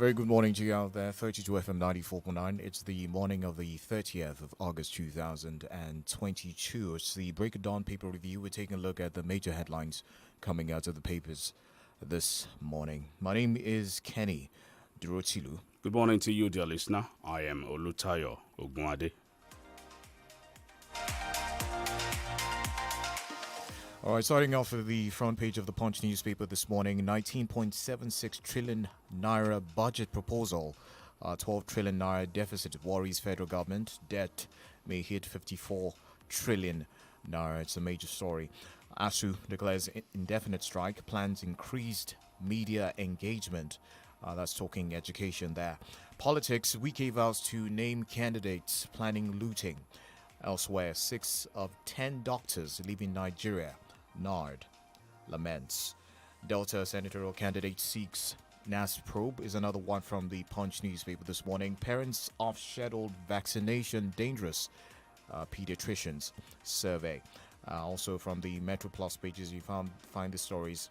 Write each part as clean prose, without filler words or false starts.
very good morning to you out there. 32 FM 94.9. It's the morning of the 30th of August 2022. It's the Break of Dawn paper review. We're taking a look at the major headlines coming out of the papers this morning. My name is Kenny Durotilu. Good morning to you, dear listener. I am OLUTAYO Ogunade. All right, starting off with the front page of the Punch newspaper this morning, 19.76 trillion naira budget proposal. 12 trillion naira deficit worries federal government. Debt may hit 54 trillion naira. It's a major story. ASU declares indefinite strike, plans increased media engagement. That's talking education there. Politics, Wike vows to name candidates, planning looting. Elsewhere, 6 of 10 doctors leaving Nigeria. NARD laments. Delta senatorial candidate seeks NAS probe is another one from the Punch newspaper this morning. Parents of scheduled vaccination dangerous. Pediatricians survey. Also from the Metro Plus pages, you find the stories.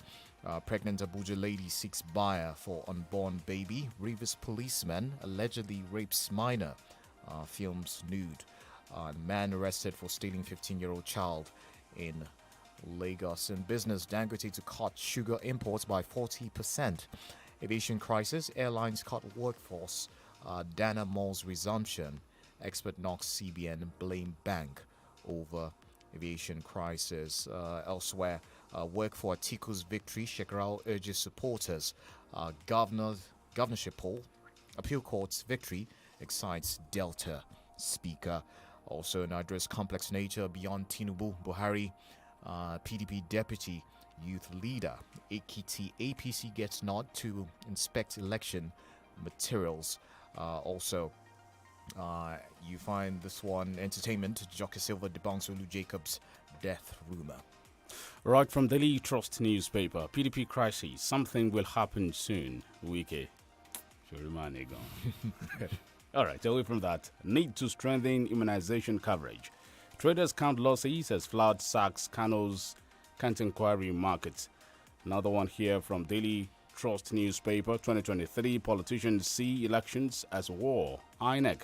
Pregnant Abuja lady seeks buyer for unborn baby. Rivers policeman allegedly rapes minor. Films nude. Man arrested for stealing 15-year-old child in Lagos. In business, Dangote to cut sugar imports by 40%. Aviation crisis, airlines cut workforce. Dana Mall's resumption. Expert knocks CBN blame bank over aviation crisis. Elsewhere, work for Atiku's victory. Shekarau urges supporters. Governorship poll. Appeal court's victory excites Delta speaker. Also, Nigeria's complex nature beyond Tinubu, Buhari. PDP deputy youth leader Ekiti APC gets nod to inspect election materials. Also, you find this one entertainment. Jockey Silva debunks Olu Jacobs' death rumor. Right from Daily Trust newspaper, PDP crisis. Something will happen soon. Wike. All right, away from that. Need to strengthen immunization coverage. Traders count losses as flood sacks Kano's Kant Inquiry market. Another one here from Daily Trust newspaper, 2023. Politicians see elections as war. INEC.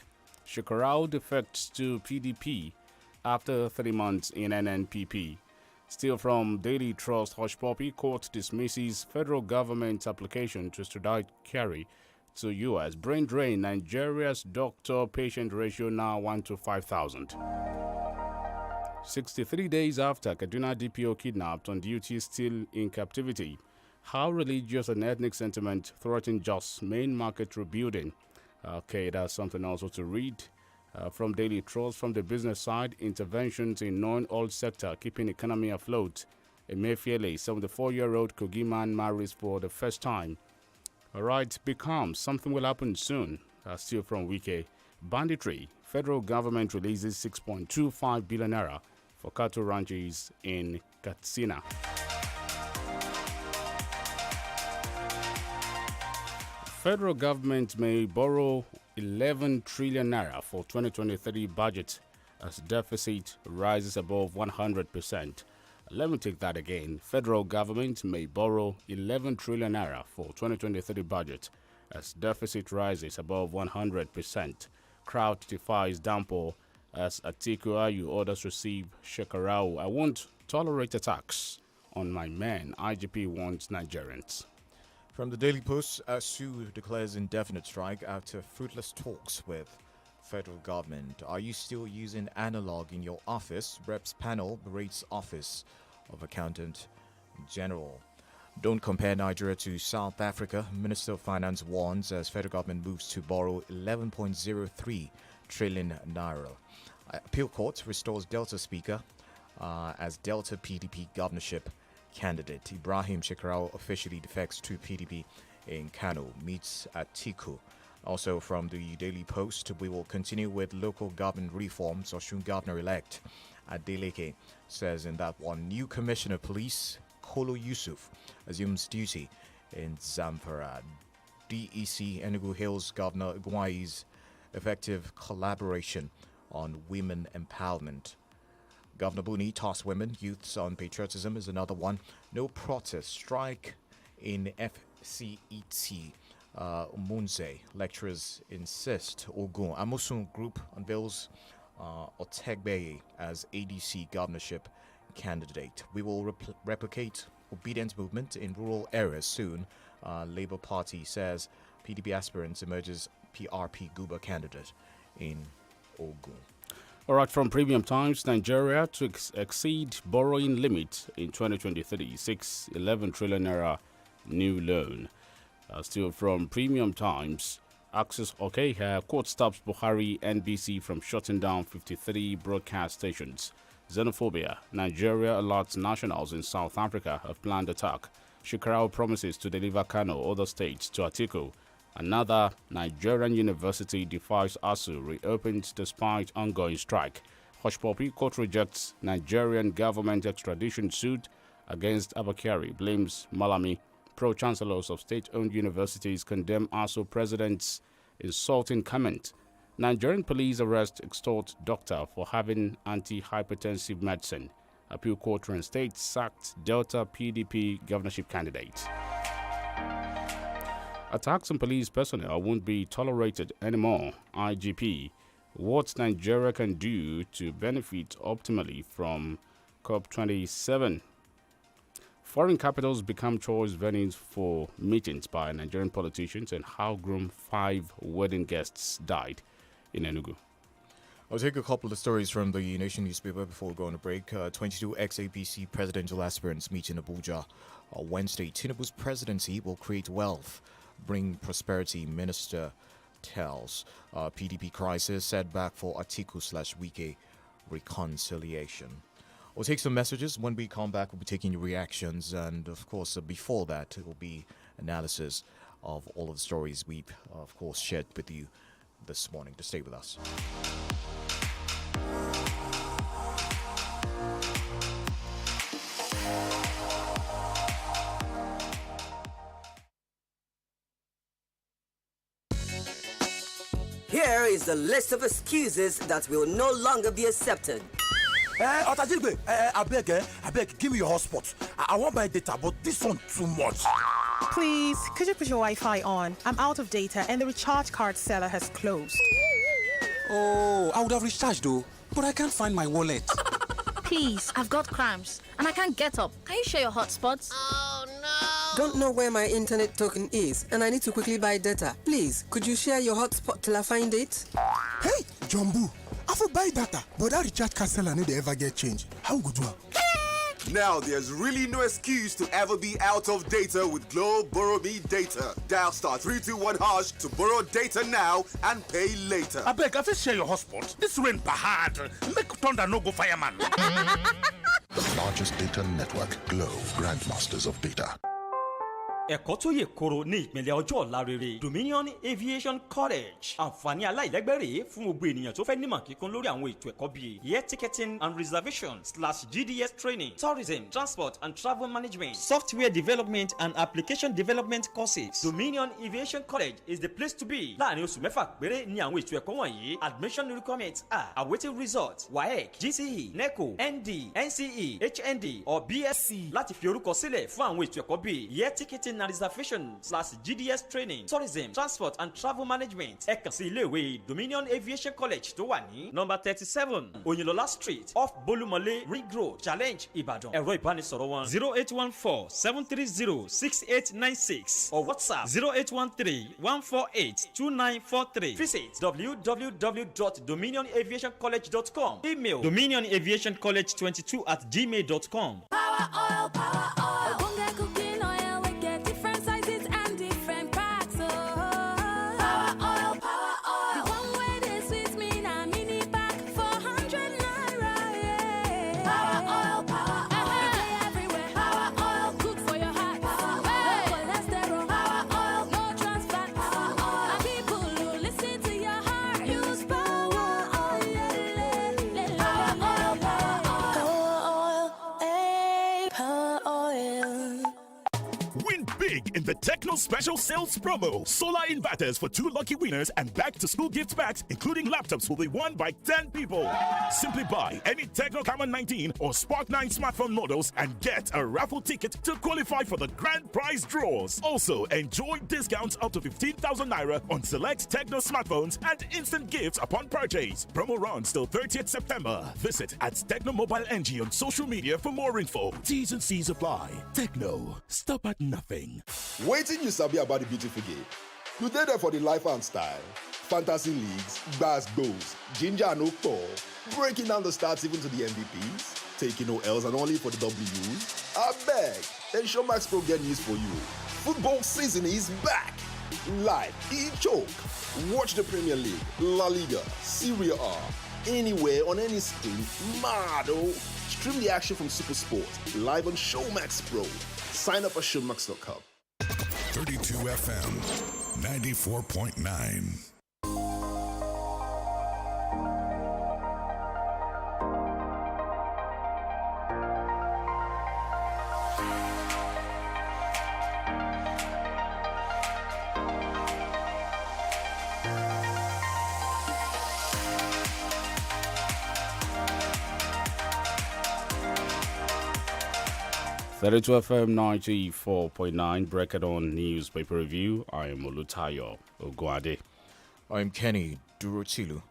Shekarau defects to PDP after 3 months in NNPP. Still from Daily Trust, Hush Puppy, court dismisses federal government's application to extradite Kerry to U.S. Brain drain, Nigeria's doctor-patient ratio now 1 to 5,000. 63 days after Kaduna DPO kidnapped on duty still in captivity. How religious and ethnic sentiment threaten Jos main market rebuilding. Okay, that's something also to read. From Daily Trust, from the business side, interventions in non-oil sector keeping economy afloat. Emefiele, 74-year-old Kogi man marries for the first time. All right, be calm. Something will happen soon. Still from Wike. Banditry. Federal government releases 6.25 billion naira for cattle ranches in Katsina. Federal government may borrow 11 trillion naira for 2023 budget as deficit rises above 100%. Let me take that again. Federal government may borrow 11 trillion naira for 2023 budget as deficit rises above 100%. Crowd defies downpour as Atiku Ayu orders receive Shekarau. I won't tolerate attacks on my men. IGP warns Nigerians. From the Daily Post, ASU declares indefinite strike after fruitless talks with federal government. Are you still using analog in your office? Reps panel berates Office of Accountant General. Don't compare Nigeria to South Africa. Minister of Finance warns as federal government moves to borrow 11.03 trillion naira. Appeal Court restores Delta Speaker as Delta PDP governorship candidate. Ibrahim Shekarau officially defects to PDP in Kano, meets Atiku. Also from the Daily Post, we will continue with local government reforms. Osun Governor-elect Adeleke says in that one, new Commissioner of Police Kolo Yusuf assumes duty in Zamfara. DEC Enugu Hills Governor Igwai's effective collaboration on women empowerment. Governor Buni tasks women, youths on patriotism is another one. No protest, strike in FCET. Munze. Lecturers insist. Ogun. Amusun Group unveils Otegbeye as ADC governorship candidate. We will replicate obedience movement in rural areas soon. Labour Party says PDP aspirant emerges PRP Guba candidate in Ogun. All right, from Premium Times, Nigeria to exceed borrowing limit in 2023, 611 trillion naira new loan. Still from Premium Times, Access court stops Buhari NBC from shutting down 53 broadcast stations. Xenophobia, Nigeria alerts nationals in South Africa of planned attack. Shikarau promises to deliver Kano, other states to Atiku. Another Nigerian university defies ASU, reopens despite ongoing strike. Hushpuppi court rejects Nigerian government extradition suit against Abakari, blames Malami. Pro-chancellors of state-owned universities condemn ASU president's insulting comment. Nigerian police arrest extort doctor for having anti-hypertensive medicine. Appeal court reinstates sacked Delta PDP governorship candidate. Attacks on police personnel won't be tolerated anymore. IGP, what Nigeria can do to benefit optimally from COP27. Foreign capitals become choice venues for meetings by Nigerian politicians, and how groom 5 wedding guests died in Enugu. I'll take a couple of stories from the Nation newspaper before we go on a break. 22 ex-APC presidential aspirants meet in Abuja on Wednesday. Tinubu's presidency will create wealth, bring prosperity, minister tells. PDP crisis setback for Atiku/Wike reconciliation. We'll take some messages. When we come back, we'll be taking your reactions. And, of course, before that, it will be analysis of all of the stories we've, of course, shared with you this morning. To stay with us. Here is the list of excuses that will no longer be accepted. Otajigbe, I beg, give me your hotspot. I want my data, but this one too much. Please, could you put your Wi-Fi on? I'm out of data and the recharge card seller has closed. Oh, I would have recharged though, but I can't find my wallet. Please, I've got cramps and I can't get up. Can you share your hotspots? Oh no! Don't know where my internet token is and I need to quickly buy data. Please, could you share your hotspot till I find it? Hey, Jumbo, I for buy data, but that recharge card seller need to ever get change. How good one? Now there's really no excuse to ever be out of data with Glow Borrow Me Data. Dial *321# to borrow data now and pay later. I beg, I fit share your hotspot. This rain bahad. Make thunder no go fireman. The largest data network, Glow, grandmasters of data. ẹ̀kọ́ tó yè koro ní ìpínlẹ̀ ọjọ́ ọ̀la rere Dominion Aviation College àǹfààní aláìlẹ́gbẹ̀rẹ̀ fún gbogbo ènìyàn tó fẹ́ nímọ̀ kíkún lórí àwọn ètò ẹ̀kọ́ bíi air ticketing and reservation/GDS training, tourism, transport and travel management, software development and application development courses. Dominion Aviation College is the place to be. láàrin oṣù mẹ́fà péré ní àwọn ètò ẹ̀kọ́ wọ̀nyí. Admission requirements are awaiting result WAEC, GCE, NECO, ND, NCE, HND or BSc láti fi orúkọ sílẹ̀ fún àwọn ètò ẹ̀kọ́ bíi air ticketing and reservation/GDS training, tourism, transport and travel management. ẹ kàn sí ilé-ìwé Dominion Aviation College tó wà ní number 37 Oyinlola Street off Bolumole Ring Road, Challenge, Ìbàdàn. ẹ̀rọ ìbánisọ̀rọ̀ wọn 0814-730-6896 or WhatsApp 0813-148-2943. Visit www.dominionaviationcollege.com. Email dominionaviationcollege22@gmail.com. Power oil, power oil. Cooking oil, we get different sizes and different packs. Power oil, power oil. The one way they sweet me na mini pack 400 naira. Yeah. Power oil, power oil. Everywhere. Power oil, good for your heart. Power oil, cholesterol. Power oil, no trans fat. Power oil. And people who listen to your heart use power oil. Power oil, power oil. Power oil, power oil. in the Techno Special Sales Promo. Solar inverters for 2 lucky winners and back-to-school gift packs, including laptops, will be won by 10 people. Simply buy any Techno Camon 19 or Spark 9 smartphone models and get a raffle ticket to qualify for the grand prize draws. Also, enjoy discounts up to 15,000 naira on select Techno smartphones and instant gifts upon purchase. Promo runs till 30th September. Visit at Techno Mobile NG on social media for more info. T's and C's apply. Techno, stop at nothing. Waiting you sabi about the beautiful game. You there for the life and style. Fantasy leagues, bass goals, ginger and okpo. Breaking down the stats even to the MVPs. Taking no L's and only for the W's. I beg. Ensure Max Pro get news for you. Football season is back. Live, e-choke. Watch the Premier League, La Liga, Serie A. Anywhere on any screen. Mado. Stream the action from SuperSport. Live on Showmax Pro. Sign up at showmax.com. 32 FM 94.9. Thirty-two FM 94.9 Bracket on Newspaper Review. I am OLUTAYO Oguade. I'm Kenny Durotilu.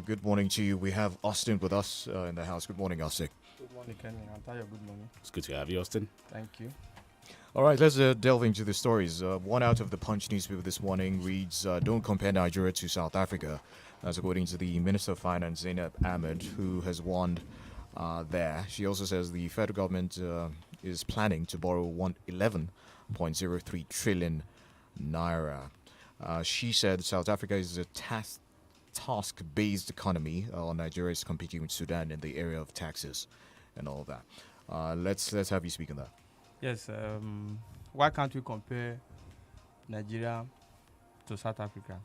Good morning to you. We have Austin with us in the house. Good morning, Austin. Good morning, Kenny. Antayo, good morning. It's good to have you, Austin. Thank you. All right, let's delve into the stories. One out of the Punch newspaper this morning reads, don't compare Nigeria to South Africa. That's according to the Minister of Finance, Zainab Ahmed, who has warned there. She also says the federal government is planning to borrow 11.03 trillion naira. She said South Africa is a task-based economy, while Nigeria is competing with Sudan in the area of taxes and all of that. Let's have you speak on that. Yes. Why can't we compare Nigeria to South Africa?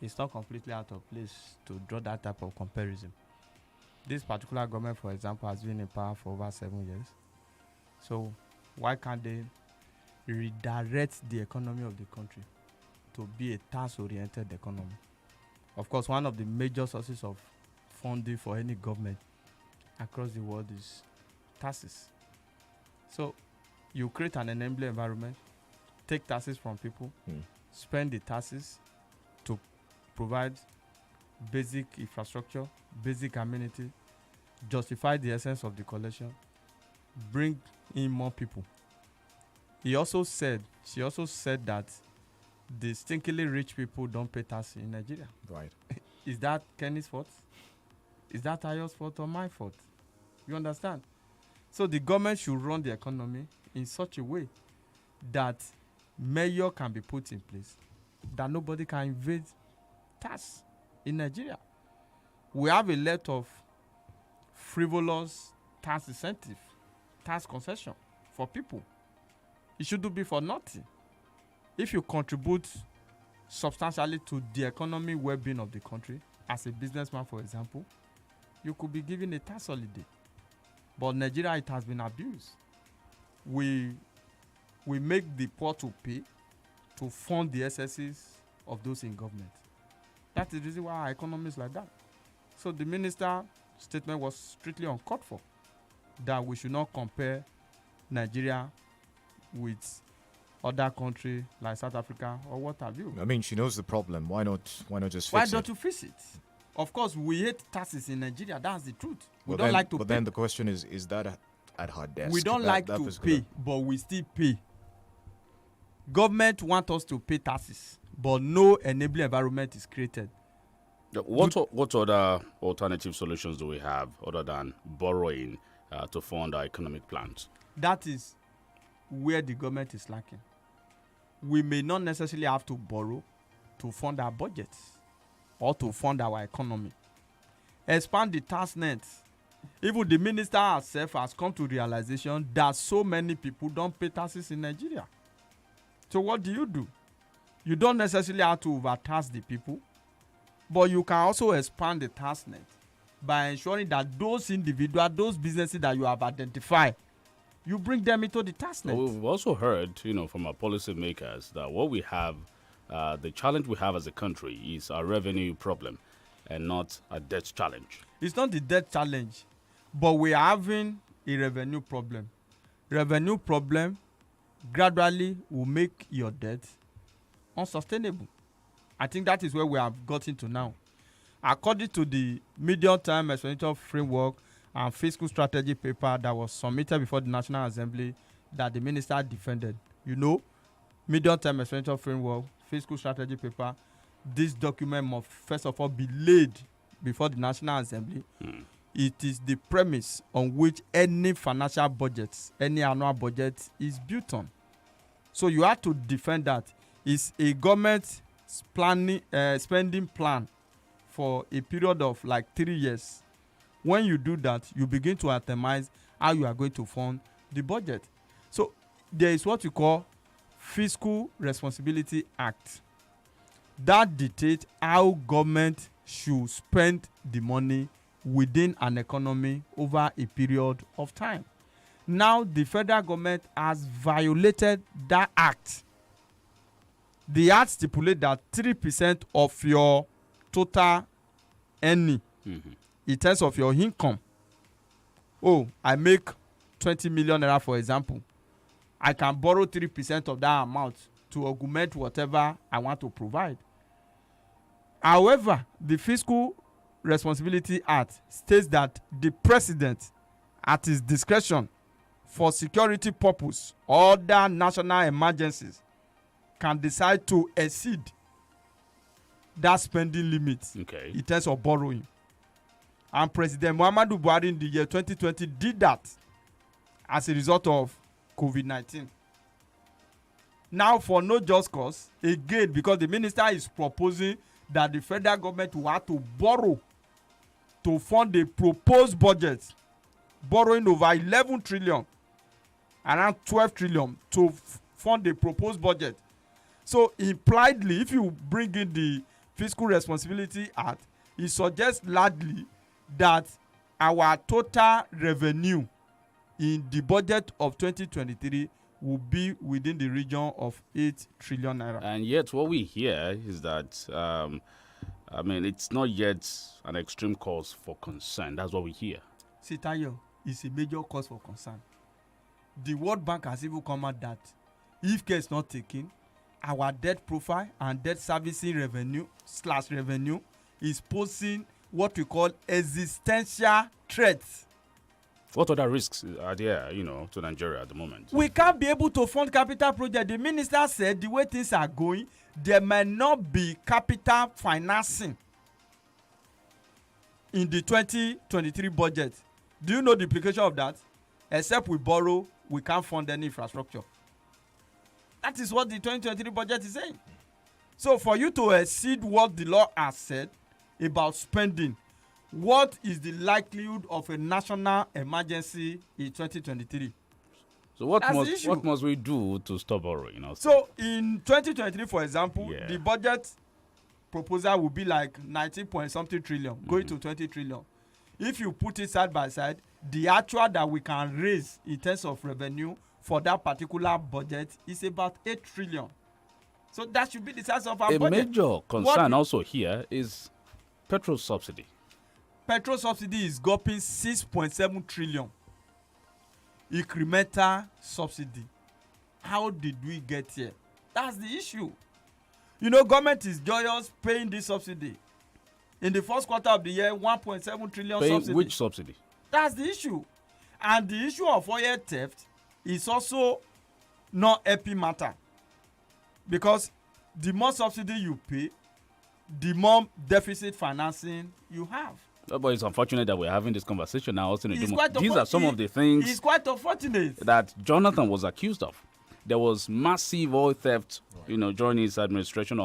It's not completely out of place to draw that type of comparison. This particular government, for example, has been in power for over 7 years. So why can't they redirect the economy of the country to be a task-oriented economy? Of course, one of the major sources of funding for any government across the world is taxes. So you create an enabling environment, take taxes from people, spend the taxes to provide basic infrastructure, basic amenity, justify the essence of the collection, bring in more people. She also said that the stinkily rich people don't pay tax in Nigeria. Right. Is that Kenny's fault? Is that Ayo's fault or my fault? You understand? So the government should run the economy in such a way that measure can be put in place, that nobody can evade tax in Nigeria. We have a lot of frivolous tax incentive, tax concession for people. It shouldn't be for nothing. If you contribute substantially to the economic well-being of the country, as a businessman, for example, you could be given a tax holiday. But Nigeria, it has been abused. We make the poor to pay to fund the excesses of those in government. That is the reason why our economy is like that. So the minister's statement was strictly uncalled for, that we should not compare Nigeria with other countries like South Africa or what have you. I mean, she knows the problem. Why not just fix it? Why don't you fix it? Of course, we hate taxes in Nigeria. That's the truth. We don't then, like to pay. But then the question is that at her desk? We don't like to pay, but we still pay. Government want us to pay taxes, but no enabling environment is created. What other alternative solutions do we have other than borrowing to fund our economic plans? That is where the government is lacking. We may not necessarily have to borrow to fund our budgets or to fund our economy. Expand the tax net. Even the minister herself has come to realization that so many people don't pay taxes in Nigeria. So what do? You don't necessarily have to overtax the people, but you can also expand the tax net by ensuring that those individuals, those businesses that you have identified you bring them into the task net. We've also heard, from our policymakers that what we have, the challenge we have as a country is a revenue problem and not a debt challenge. It's not the debt challenge, but we are having a revenue problem. Revenue problem gradually will make your debt unsustainable. I think that is where we have gotten to now. According to the medium-term expenditure framework and fiscal strategy paper that was submitted before the National Assembly that the minister defended, medium-term expenditure framework, fiscal strategy paper, this document must first of all be laid before the National Assembly. It is the premise on which any financial budget, any annual budget is built on. So you have to defend that. It's a government spending plan for a period of like 3 years. When you do that, you begin to itemize how you are going to fund the budget. So there is what you call Fiscal Responsibility Act. That dictates how government should spend the money within an economy over a period of time. Now the federal government has violated that act. The act stipulates that 3% of your total earning in terms of your income. I make 20 million naira, for example. I can borrow 3% of that amount to augment whatever I want to provide. However, the Fiscal Responsibility Act states that the president, at his discretion, for security purpose or other national emergencies, can decide to exceed that spending limit in terms of borrowing. And President Muhammadu Buhari in the year 2020 did that as a result of COVID-19. Now, for no just cause, again, because the minister is proposing that the federal government will have to borrow to fund the proposed budget, borrowing over 11 trillion, around 12 trillion to fund the proposed budget. So impliedly, if you bring in the Fiscal Responsibility Act, it suggests largely that our total revenue in the budget of 2023 will be within the region of 8 trillion naira. And yet what we hear is that, it's not yet an extreme cause for concern. That's what we hear. See, Tayo, it's a major cause for concern. The World Bank has even come out that if care is not taken, our debt profile and debt servicing revenue is posing what we call existential threats. What other risks are there, to Nigeria at the moment? We can't be able to fund capital projects. The minister said the way things are going, there might not be capital financing in the 2023 budget. Do you know the implication of that? Except we borrow, we can't fund any infrastructure. That is what the 2023 budget is saying. So for you to exceed what the law has said about spending, what is the likelihood of a national emergency in 2023? So what must we do to stop borrowing? So in 2023, for example, the budget proposal will be like 19 point something trillion, going to 20 trillion. If you put it side by side, the actual that we can raise in terms of revenue for that particular budget is about 8 trillion. So that should be the size of our budget. A major concern also here is petrol subsidy. Petrol subsidy is gulping 6.7 trillion. Incremental subsidy. How did we get here? That's the issue. Government is joyous paying this subsidy. In the first quarter of the year, 1.7 trillion subsidy. Which subsidy? That's the issue. And the issue of oil theft is also not happy matter. Because the more subsidy you pay, the more deficit financing you have. But it's unfortunate that we're having this conversation now. These are some of the things it's quite unfortunate that Jonathan was accused of. There was massive oil theft, during his administration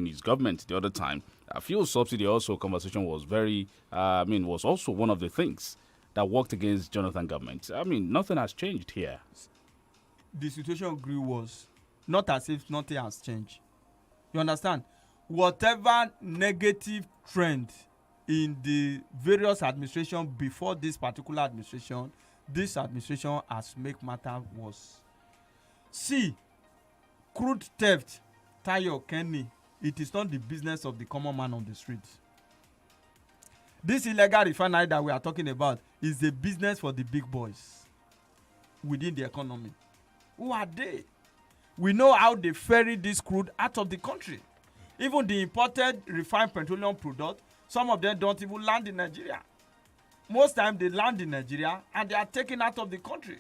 his government the other time. Fuel subsidy also conversation was was also one of the things that worked against Jonathan government. Nothing has changed here. The situation grew worse. Not as if nothing has changed. You understand? Whatever negative trend in the various administration before this particular administration, this administration has make matter worse. See, crude theft, Tayo Kenny, it is not the business of the common man on the street. This illegal refinery that we are talking about is a business for the big boys within the economy. Who are they? We know how they ferry this crude out of the country. Even the imported refined petroleum product, some of them don't even land in Nigeria. Most times they land in Nigeria and they are taken out of the country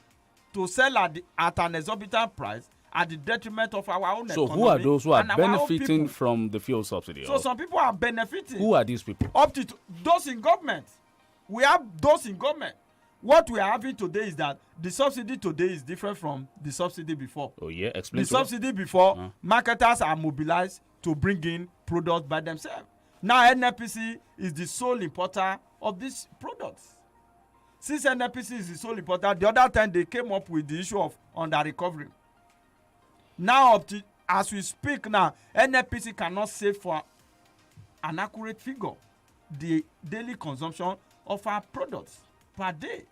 to sell at an exorbitant price at the detriment of our own economy. So who are those who are benefiting from the fuel subsidy? So some people are benefiting. Who are these people? Up to those in government. We have those in government. What we are having today is that the subsidy today is different from the subsidy before. Oh yeah, explain. The subsidy before, marketers are mobilized to bring in products by themselves. Now NNPC is the sole importer of these products. Since NNPC is the sole importer, the other time they came up with the issue of under recovery. Now, up to, as we speak now, NNPC cannot say for an accurate figure the daily consumption of our products per day.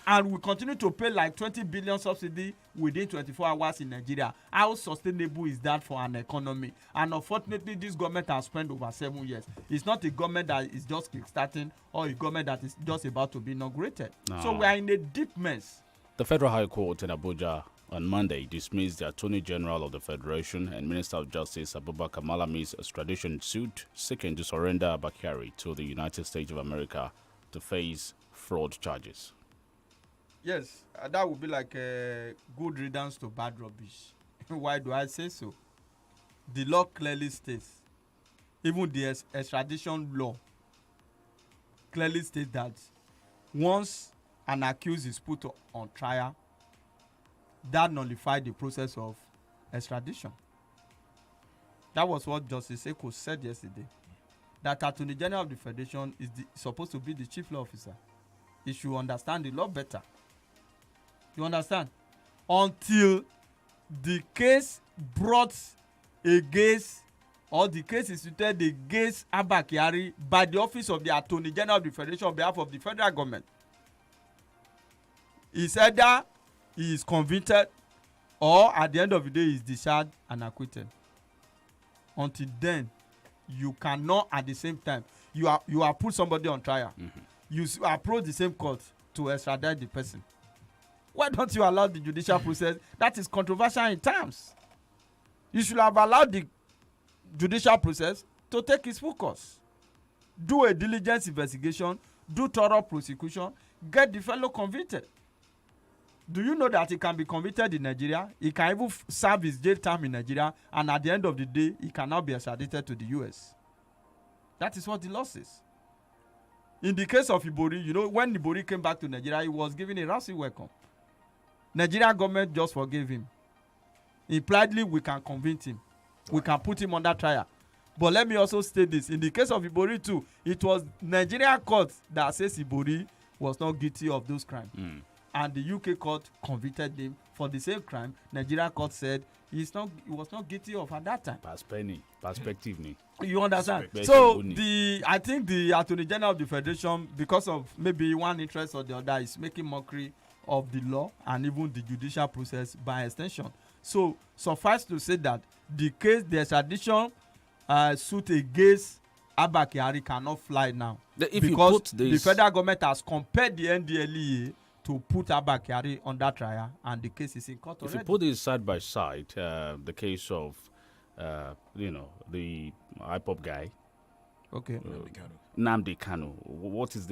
And we continue to pay like 20 billion subsidy within 24 hours in Nigeria. How sustainable is that for an economy? And unfortunately, this government has spent over 7 years. It's not a government that is just kickstarting or a government that is just about to be inaugurated. No. So we are in a deep mess. The Federal High Court in Abuja on Monday dismissed the Attorney General of the Federation and Minister of Justice Abubakar Malami's extradition suit seeking to surrender Bakari to the United States of America to face fraud charges. Yes, that would be like a good riddance to bad rubbish. Why do I say so? The law clearly states, even the extradition law clearly states that once an accused is put on trial, that nullifies the process of extradition. That was what Justice Eko said yesterday. That Attorney General of the Federation is supposed to be the chief law officer. He should understand the law better. You understand? Until the case brought against or the case instituted against Abba Kyari by the office of the Attorney General of the Federation on behalf of the federal government, is either he is convicted or at the end of the day he is discharged and acquitted. Until then, you cannot at the same time you are put somebody on trial. Mm-hmm. You approach the same court to extradite the person. Why don't you allow the judicial process? That is controversial in terms. You should have allowed the judicial process to take its focus. Do a diligent investigation, do thorough prosecution, get the fellow convicted. Do you know that he can be convicted in Nigeria? He can even serve his jail term in Nigeria, and at the end of the day, he cannot be extradited to the US. That is what the law says. In the case of Ibori, you know, when Ibori came back to Nigeria, he was given a rousing welcome. Nigerian government just forgave him. Impliedly, we can convict him. We can put him under trial. But let me also state this. In the case of Ibori too, it was Nigerian court that says Ibori was not guilty of those crimes. And the UK court convicted him for the same crime. Nigerian court said he was not guilty of at that time. Perspective. You understand? So I think the Attorney General of the Federation, because of maybe one interest or the other, is making mockery of the law and even the judicial process by extension. So suffice to say that the extradition suit against Abba Kyari cannot fly now, because the federal government has compelled the NDLEA to put Abba Kyari under trial, and the case is in court already. If you put this side by side, the case of the IPOP guy, okay, Nnamdi Kanu, what is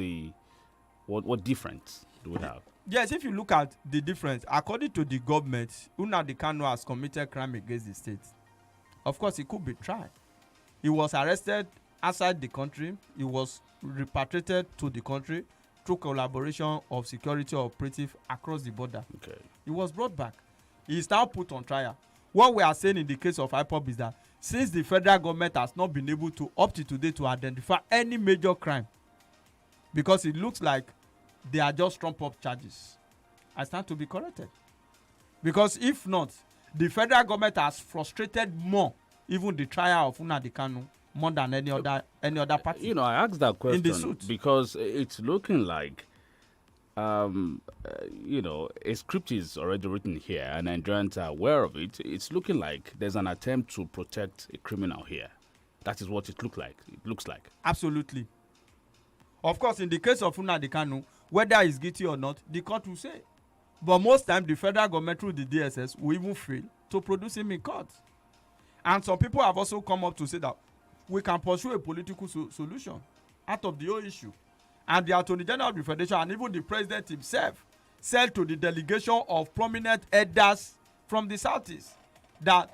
what difference do we have? Yes, if you look at the difference, according to the government, Nnamdi Kanu has committed crime against the state. Of course, he could be tried. He was arrested outside the country. He was repatriated to the country through collaboration of security operatives across the border. Okay. He was brought back. He is now put on trial. What we are saying in the case of IPOP is that since the federal government has not been able to, up to today, to identify any major crime, because it looks like they are just trump-up charges, I stand to be corrected. Because if not, the federal government has frustrated more even the trial of Nnamdi Kanu more than any other party. You know, I asked that question in the suit because it's looking like a script is already written here, and Nigerians are aware of it. It's looking like there's an attempt to protect a criminal here. That is what it looks like. Absolutely. Of course, in the case of Nnamdi Kanu, whether he's guilty or not, the court will say. But most times, the federal government through the DSS will even fail to produce him in court. And some people have also come up to say that we can pursue a political solution out of the whole issue. And the Attorney General of the Federation and even the President himself said to the delegation of prominent elders from the Southeast that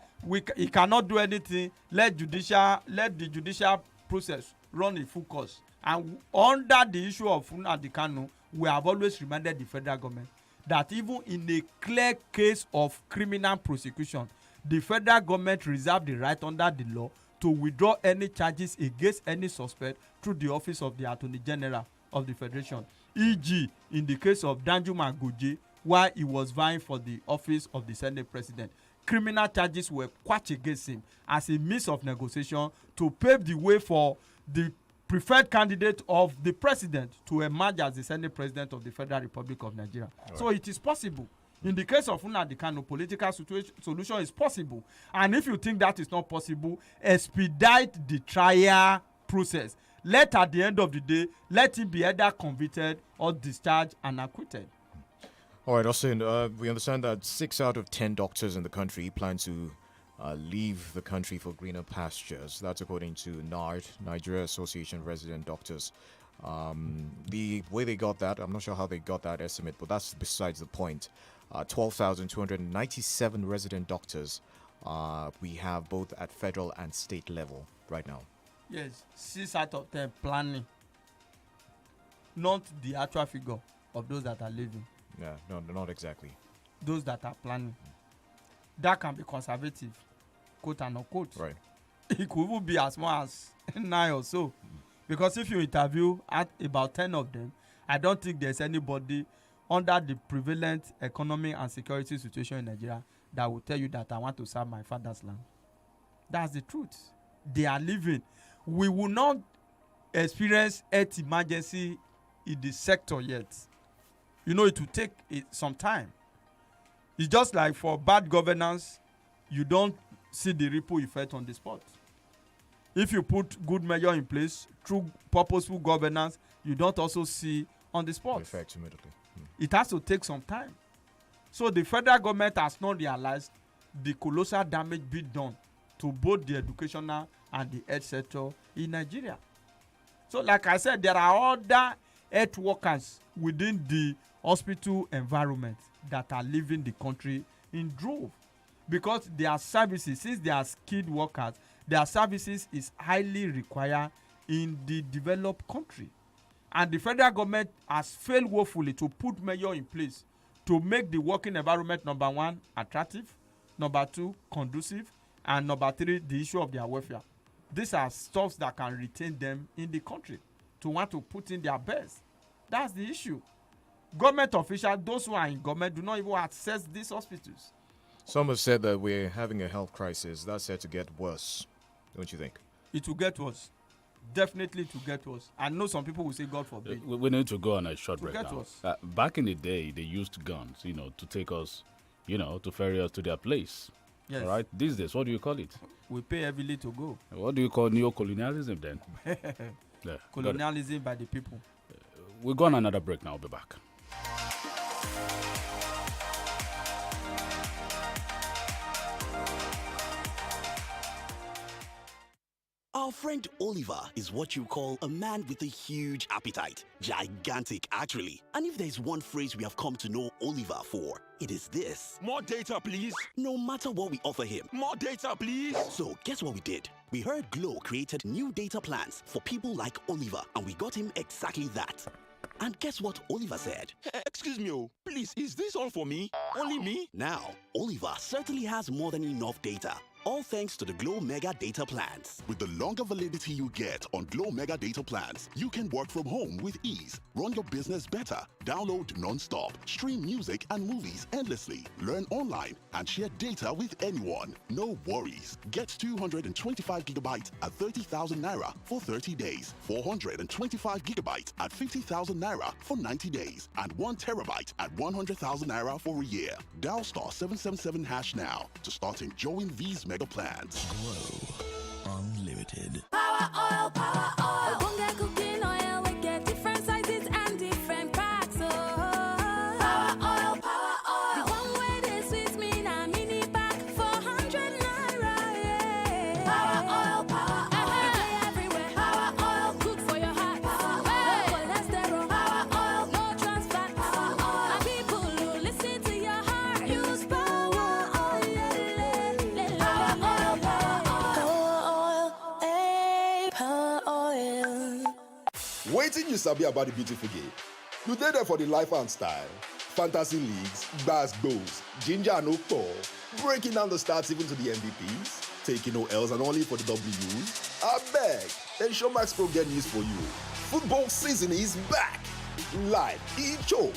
he cannot do anything, let the judicial process run a full course. And under the issue of Nnamdi Kanu, we have always reminded the federal government that even in a clear case of criminal prosecution, the federal government reserves the right under the law to withdraw any charges against any suspect through the office of the Attorney General of the Federation. E.g., in the case of Danjuma Goje, while he was vying for the office of the Senate President, criminal charges were quashed against him as a means of negotiation to pave the way for the preferred candidate of the president to emerge as the Senate President of the Federal Republic of Nigeria. Right. So it is possible. In the case of Nnamdi Kanu, political solution is possible. And if you think that is not possible, expedite the trial process. Let at the end of the day, let him be either convicted or discharged and acquitted. All right, Austin, we understand that 6 out of 10 doctors in the country plan to leave the country for greener pastures. That's according to NARD, Nigeria Association of Resident Doctors. The way they got that, I'm not sure how they got that estimate, but that's besides the point. 12,297 resident doctors we have both at federal and state level right now. Yes, 6 out of 10 planning. Not the actual figure of those that are leaving. Yeah, no, not exactly. Those that are planning. That can be conservative, quote and unquote. Right. It could even be as much as 9 or so. Because if you interview at about 10 of them, I don't think there's anybody under the prevalent economic and security situation in Nigeria that will tell you that I want to serve my father's land. That's the truth. They are living. We will not experience health emergency in the sector yet. You know, it will take some time. It's just like for bad governance, you don't see the ripple effect on the spot. If you put good measure in place through purposeful governance, you don't also see on the spot. Effect immediately. It has to take some time. So the federal government has not realized the colossal damage being done to both the educational and the health sector in Nigeria. So like I said, there are other health workers within the hospital environment that are leaving the country in droves because their services, since they are skilled workers, their services is highly required in the developed country. And the federal government has failed woefully to put measures in place to make the working environment, number 1, attractive, number 2, conducive, and number 3, the issue of their welfare. These are stuff that can retain them in the country to want to put in their best. That's the issue. Government officials, those who are in government, do not even access these hospitals. Some have said that we're having a health crisis. That's set to get worse. Don't you think? It will get worse. Definitely to get worse. I know some people will say, God forbid. We need to go on a short break now. Worse. Back in the day, they used guns, to take us, to ferry us to their place. Yes. All right. These days, what do you call it? We pay heavily to go. What do you call neo-colonialism then? Yeah, colonialism by the people. We'll go on another break now. I'll be back. Our friend Oliver is what you call a man with a huge appetite. Gigantic, actually. And if there's one phrase we have come to know Oliver for, it is this. More data, please. No matter what we offer him. More data, please. So, guess what we did? We heard Glow created new data plans for people like Oliver, and we got him exactly that. And guess what Oliver said? Excuse me, please, is this all for me? Only me? Now, Oliver certainly has more than enough data. All thanks to the Glow Mega Data Plans. With the longer validity you get on Glow Mega Data Plans, you can work from home with ease, run your business better, download non-stop, stream music and movies endlessly, learn online, and share data with anyone. No worries. Get 225 gigabytes at 30,000 naira for 30 days, 425 gigabytes at 50,000 naira for 90 days, and 1 terabyte at 100,000 naira for a year. Dial star 777 hash now to start enjoying these mega plans. Glow Unlimited. Power oil, power oil. Bunga cooking oil, we get different sizes and different packs. Oh, power oil, power oil. The one where they sweet me na mini pack, 400 naira. Yeah. Power oil, power oil. Play everywhere. Power oil, good for your heart. Power oil, no cholesterol. Power oil, no trans fat. Power oil. And people who listen to your heart use power oil. Waiting you sabi about the beautiful game. You dey there for the life and style, fantasy leagues, bass goals, ginger and okpo, breaking down the stats even to the MVPs, taking no L's and only for the W's. I beg, then Showmax Pro get news for you. Football season is back. Live, e-choke.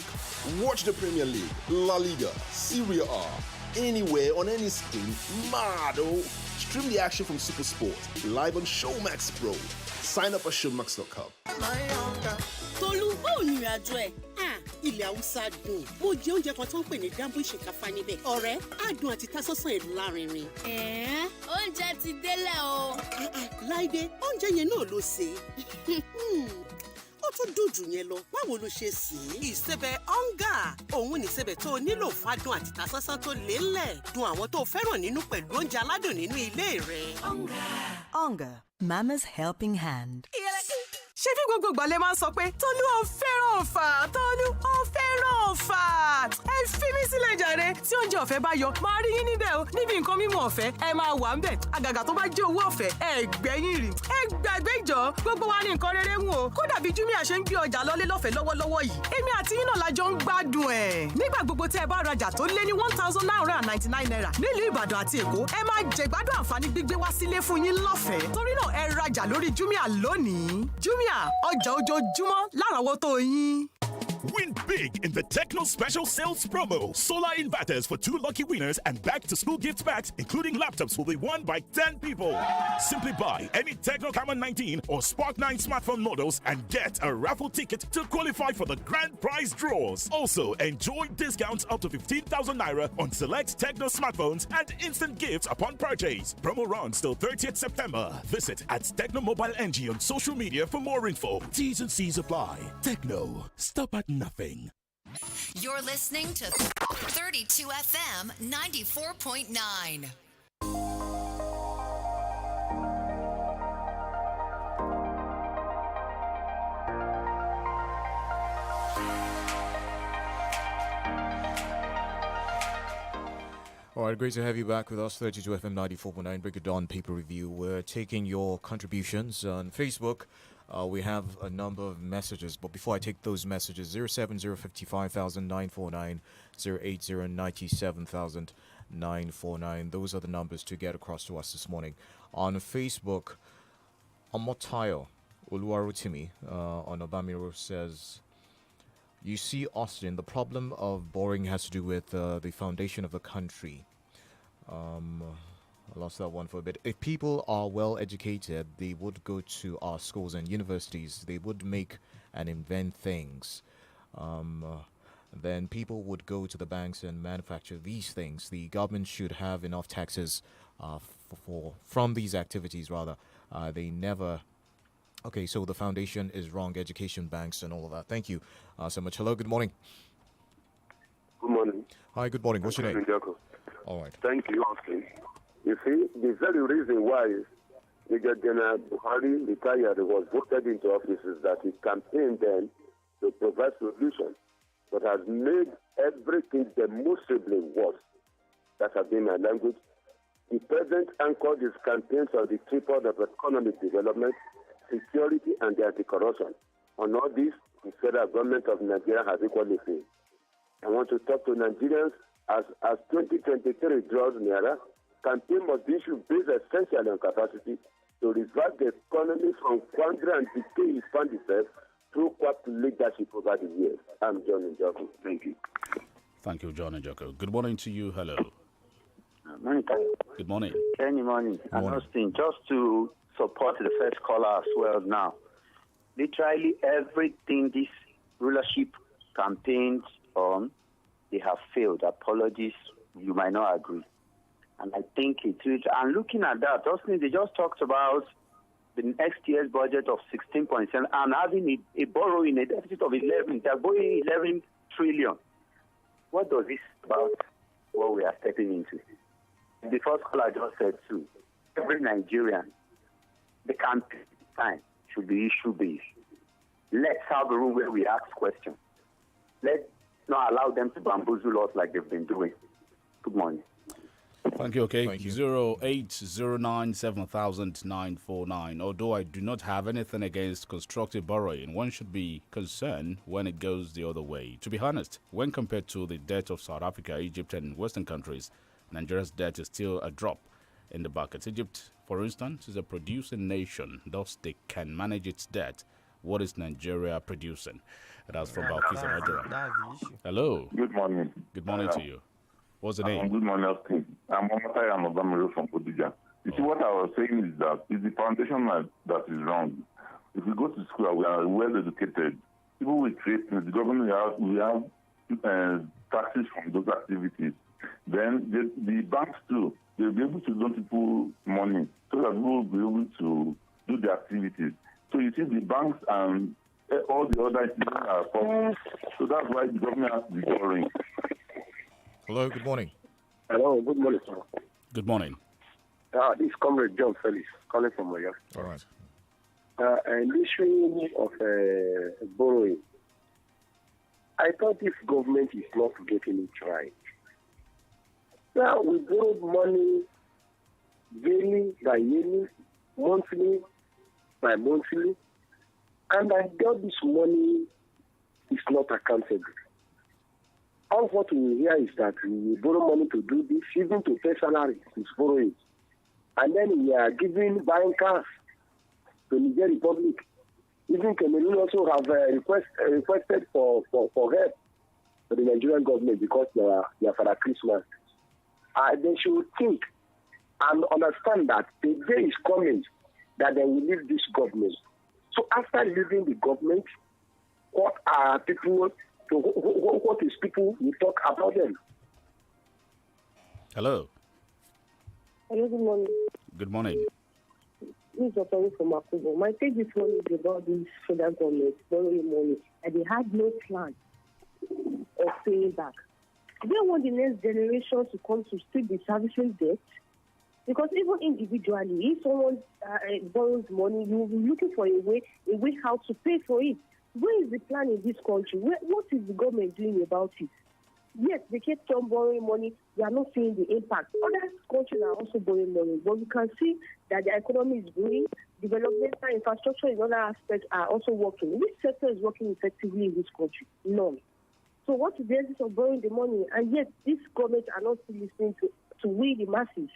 Watch the Premier League, La Liga, Serie A, anywhere on any screen. Mad oh. Stream the action from Super Sport, live on Showmax Pro. Sign up at showmax.com. Tolu, báwo ni ìrìnàjò ẹ̀? Ilẹ̀ Haúsá dùn. Mo jẹ oúnjẹ kan tó ń pè ní dambu ìṣèkáfá níbẹ̀. Ọ̀rẹ́, adùn àti ìtasọ́sán ìlú lárinrin. Oúnjẹ ti délẹ̀ o. Láìdé, oúnjẹ yẹn náà ló ṣe. Ó tún dùn jù yẹn lọ. Báwo ló ṣe sè é? Ìsebẹ̀ ọ̀ngà. Òun ni ìsebẹ̀ tó nílò fádùn àti ìtasọ́sán tó lélẹ̀. Dùn àwọn tó fẹ́ràn nínú pẹ̀lú oúnjẹ aládùn nínú ilé rẹ̀. Onga, Mama's helping hand. Ṣé bí gbogbo ìgbà lẹ máa ń sọ pé Tolú ò fẹ́ràn ọ̀fà, Tolú ò fẹ́ràn ọ̀fà. Ẹ fi mí sílẹ̀ jàre. Tí oúnjẹ ọ̀fẹ́ bá yọ, máa rí yín níbẹ̀ o. Níbi nǹkan mímu ọ̀fẹ́, ẹ máa wà ń bẹ̀. Àgàgà tó bá jẹ́ owó ọ̀fẹ́, ẹ gbẹ̀yìn rì. Ẹ gbàgbé ìjọ, gbogbo wa ní nǹkan rere ń o. Kódà bí Jumia ṣe ń gbé ọjà lọlé lọ́fẹ̀ẹ́ lọ́wọ́lọ́wọ́ yìí. Èmi àti yín náà la jọ ń gbádùn ẹ̀. Nígbà gbogbo tí ẹ bá rajà tó lé ní 1,999 naira nílùú Ìbàdàn àti Èkó, ẹ máa jẹ̀gbádùn àǹfààní gbígbé wá sílé fún yín lọ́fẹ̀ẹ́. Torí náà ẹ rajà lórí Jumia lónìí. Jumia, ọjà ojoojúmọ́ láràwọ́tó yín. Win big in the Techno Special Sales Promo. Solar inverters for 2 lucky winners and back-to-school gift packs, including laptops, will be won by 10 people. Simply buy any Techno Camon 19 or Spark 9 smartphone models and get a raffle ticket to qualify for the grand prize draws. Also, enjoy discounts up to 15,000 naira on select Techno smartphones and instant gifts upon purchase. Promo runs till 30th September. Visit at Techno Mobile NG on social media for more info. T's and C's apply. Techno. Stop at nothing. You're listening to 32 FM 94.9. All right, great to have you back with us. 32 FM 94.9 Break It Dawn Paper Review. We're taking your contributions on Facebook. We have a number of messages, but before I take those messages, 070550949, 08097,949. Those are the numbers to get across to us this morning. On Facebook, OLUTAYO Oluwarotimi on Obamiro says, you see, Austin, the problem of borrowing has to do with the foundation of the country. I lost that one for a bit. If people are well educated, they would go to our schools and universities. They would make and invent things. Then people would go to the banks and manufacture these things. The government should have enough taxes from these activities, rather. They never... Okay, so the foundation is wrong, education, banks, and all of that. Thank you so much. Hello, good morning. Good morning. Hi, good morning. What's your name? All right. Thank you, Austin. You see, the very reason why Major General Buhari retired was voted into office is that he campaigned then to provide solutions, but has made everything demonstrably worse. That has been my language. The president anchored his campaigns on the tripod of economic development, security, and the anti-corruption. On all this, the federal government of Nigeria has equally failed. I want to talk to Nigerians as 2023 draws nearer. campaign must be issued based essentially on capacity to revert the economy from quandary and decay it found itself through corrupt leadership over the years. I'm John Njoku. Thank you. Thank you, John Njoku. Good morning to you. Hello. Morning. Good morning. Any morning. And Austin, just to support the first caller as well now. Literally everything this rulership campaigns on, they have failed. Apologies, you might not agree. And I think it is. And looking at that, Austin, they just talked about the next year's budget of 16.7 and having a borrowing, a deficit of 11. They're borrowing 11 trillion. What does this about what we are stepping into? The first caller just said too, every Nigerian, the campaign time should be issue-based. Let's have a room where we ask questions. Let's not allow them to bamboozle us like they've been doing. Good morning. Thank you, okay. 08097,949. Although I do not have anything against constructive borrowing, one should be concerned when it goes the other way. To be honest, when compared to the debt of South Africa, Egypt, and Western countries, Nigeria's debt is still a drop in the bucket. Egypt, for instance, is a producing nation, thus they can manage its debt. What is Nigeria producing? That's from Balkis Amadura. Hello. Good morning. Good morning to you. What's the name? Good morning, Austin. I'm Omotai Amobamiro from Kodija. You see, what I was saying is that it's the foundation that is wrong. If we go to school, we are well educated. People will create things. The government will have taxes from those activities. Then the banks too, they'll be able to loan people money so that people will be able to do the activities. So you see, the banks and all the other institutions are falling. So that's why the government has to be borrowing. Hello, good morning. Hello, good morning, sir. Good morning. This is Comrade John Felix, calling from Oyo. All right. An issue of borrowing. I thought this government is not getting it right. Now, we borrow money daily by yearly, monthly by monthly, and I got this money is not accountable. All what we hear is that we borrow money to do this, even to pay salary is borrowing. And then we are buying cars to Niger Republic. Even Cameroon also have requested for help for the Nigerian government because they are for Christmas. They should think and understand that the day is coming that they will leave this government. So after leaving the government, what is people will talk about them? Hello. Hello, good morning. Good morning. This is Otto from Akubo. My take this one is about this federal government borrowing money, and they had no plan of paying back. They want the next generation to come to still be servicing debt. Because even individually, if someone borrows money, you will be looking for a way how to pay for it. Where is the plan in this country? What is the government doing about it? Yes, they kept on borrowing money. They are not seeing the impact. Other countries are also borrowing money. But we can see that the economy is growing. Development and infrastructure in other aspects are also working. Which sector is working effectively in this country? None. So what is the essence of borrowing the money? And yet, these governments are not still listening to we, the masses.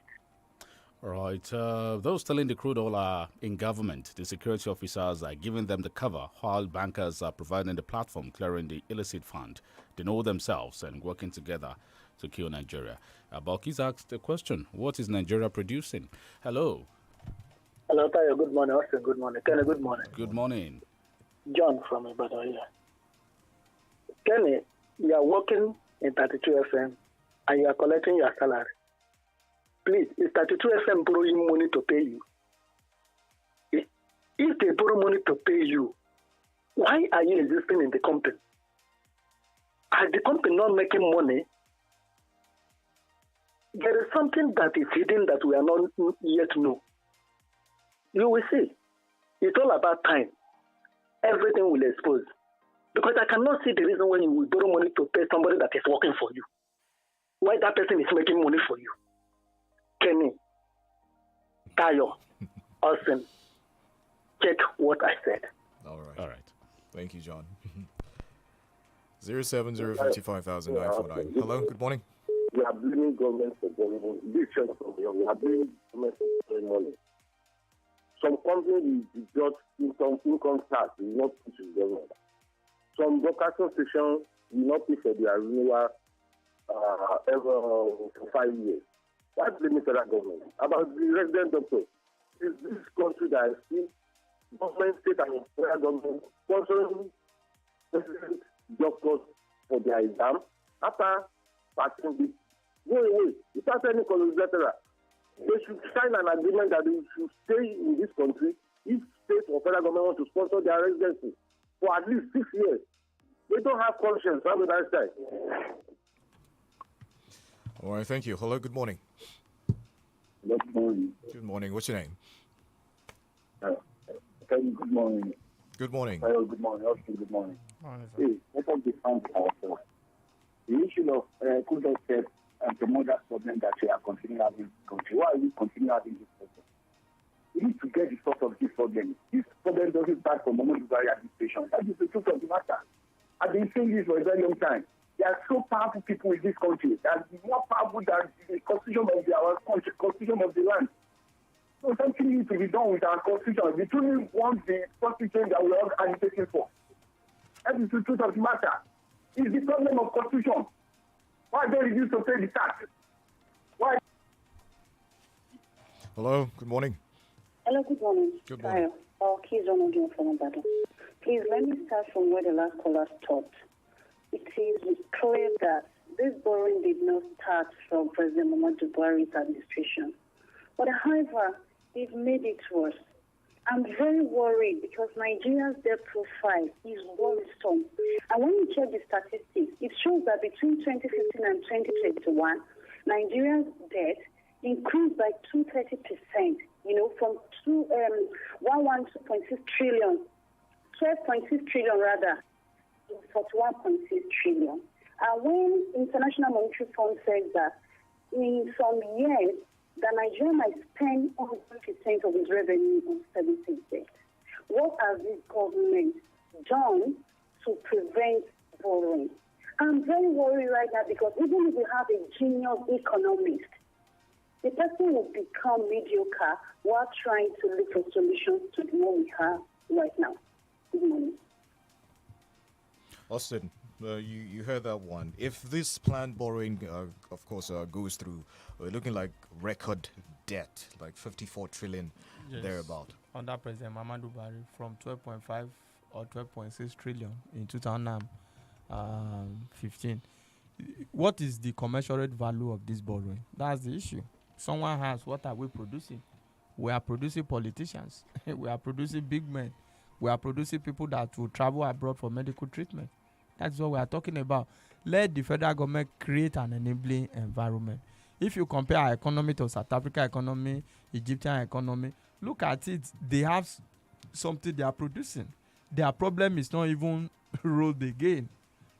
All right. Those telling the crude oil are in government. The security officers are giving them the cover, while bankers are providing the platform, clearing the illicit fund. They know themselves and working together to kill Nigeria. Balkis asked the question, what is Nigeria producing? Hello. Hello, Tayo. Good morning. Austin, good morning. Kenny, good morning. Good morning. John from Ibadan here. Kenny, you are working in 32 FM and you are collecting your salary. Please, is 32 FM borrowing money to pay you? If they borrow money to pay you, why are you existing in the company? Are the company not making money? There is something that is hidden that we are not yet know. You will see. It's all about time. Everything will expose. Because I cannot see the reason why you will borrow money to pay somebody that is working for you. Why that person is making money for you. Kenny, Tayo, Austin, check what I said. All right. Thank you, John. 07055,949. Hello, good morning. Yeah, we are blaming government for borrowing. This is we are blaming government for borrowing money. Some companies will just income tax will not pay to the government. Some broadcasting stations will not pay for their renewal ever for 5 years. That's the federal government. About the resident doctors, is this country that I see government, state, and federal government sponsoring resident doctors for their exam after passing this. Go away without any collateral. They should sign an agreement that they should stay in this country if state or federal government want to sponsor their residency for at least 6 years. They don't have conscience. Have a nice time. All right, thank you. Hello, good morning. Good morning. Good morning. What's your name? Good morning. Good morning. Hello, good morning. Okay, good morning. Morning, Hey, let us define ourselves. The issue of crude oil theft and the modern problem that we are continuing having in this country. Why are we continuing having this problem? We need to get the source of this problem. This problem doesn't start from Muhammadu Buhari administration. That is the truth of the matter. I've been saying this for a very long time. There are so powerful people in this country. They are more powerful than the constitution of our country, constitution of the land. So something needs to be done with our constitution. We truly want the constitution that we are agitating for. That is the truth of the matter. It's the problem of constitution. Why don't you to pay the tax? Why? Hello, good morning. Hello, good morning. Good morning. Please from Ibadan. Please let me start from where the last caller stopped. It is clear that this borrowing did not start from President Muhammadu Buhari's administration. But however, they've made it worse. I'm very worried because Nigeria's debt profile is worrisome. And when you check the statistics, it shows that between 2015 and 2021, Nigeria's debt increased by 230%, from 12.6 trillion rather, to 41.6 trillion. And when International Monetary Fund says that in some years, that Nigeria might spend 100% of its revenue on servicing debt. What has this government done to prevent borrowing? I'm very worried right now because even if we have a genius economist, the person will become mediocre while trying to look for solutions to what we have right now. Good morning. Austin, you heard that one. If this planned borrowing, of course, goes through, we're looking like record debt, like 54 trillion, thereabout. Under President Muhammadu Buhari, from 12.5 or 12.6 trillion in 2015. What is the commensurate value of this borrowing? That's the issue. Someone has, what are we producing? We are producing politicians. We are producing big men. We are producing people that will travel abroad for medical treatment. That's what we are talking about. Let the federal government create an enabling environment. If you compare our economy to South Africa economy, Egyptian economy, look at it. They have something they are producing. Their problem is not even rolled again.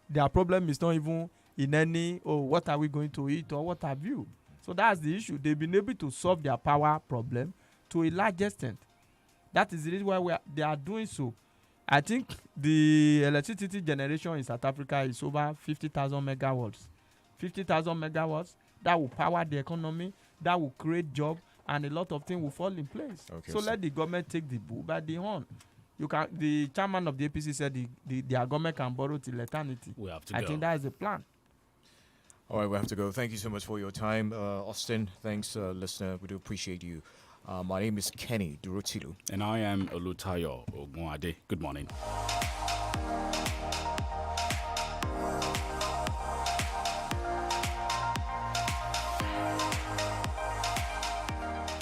Their problem is not even in any, what are we going to eat or what have you. So that's the issue. They've been able to solve their power problem to a large extent. That is the reason why they are doing so. I think the electricity generation in South Africa is over 50,000 megawatts. 50,000 megawatts, that will power the economy, that will create jobs, and a lot of things will fall in place. Okay, so let the government take the bull by the horn. The chairman of the APC said their government can borrow till eternity. We have to I go. think that is the plan. All right, we have to go. Thank you so much for your time, Austin. Thanks, listener. We do appreciate you. My name is Kenny Durutilu. And I am OLUTAYO Ogunade. Good morning.